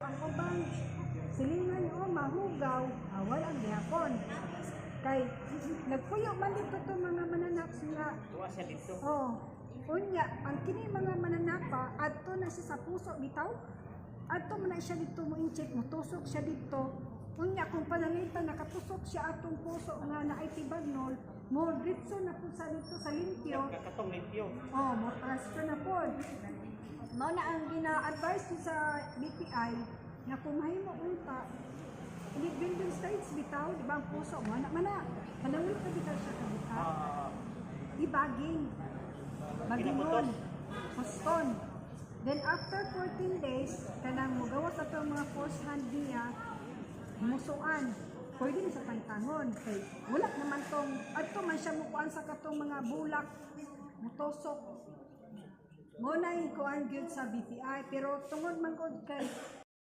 Ang ubang silingan o mahugaw, awal ang gihapon. Kay nagpuyo man dito to mga mananak nga. Tuwa siya dito. Oh, unya ang kini mga mananak pa adto na siya sa puso bitaw. Adto man na siya dito mo incheck mo tusok siya dito. Unya kung panangitan nakatusok siya atong puso nga naay tibagnol, mo diretso na po sa dito sa limpyo. Kakatong limpyo. Oh, mo transfer na po. Mao na ang gina-advise ko sa BPI na kung mahimo unta hindi building stage bitaw, di ba ang puso mo na manawit ka bitaw siya kabita. Ibaging. Bagingon. Hoston. Then after 14 days, kanang mugawas ato ang mga force hand niya, musuan. Pwede na sa pantangon. Kay wala naman tong, adto man siya mukuan sa katong mga bulak, mutosok. Mo na ikuan gyud sa BPI pero tungod man gud kay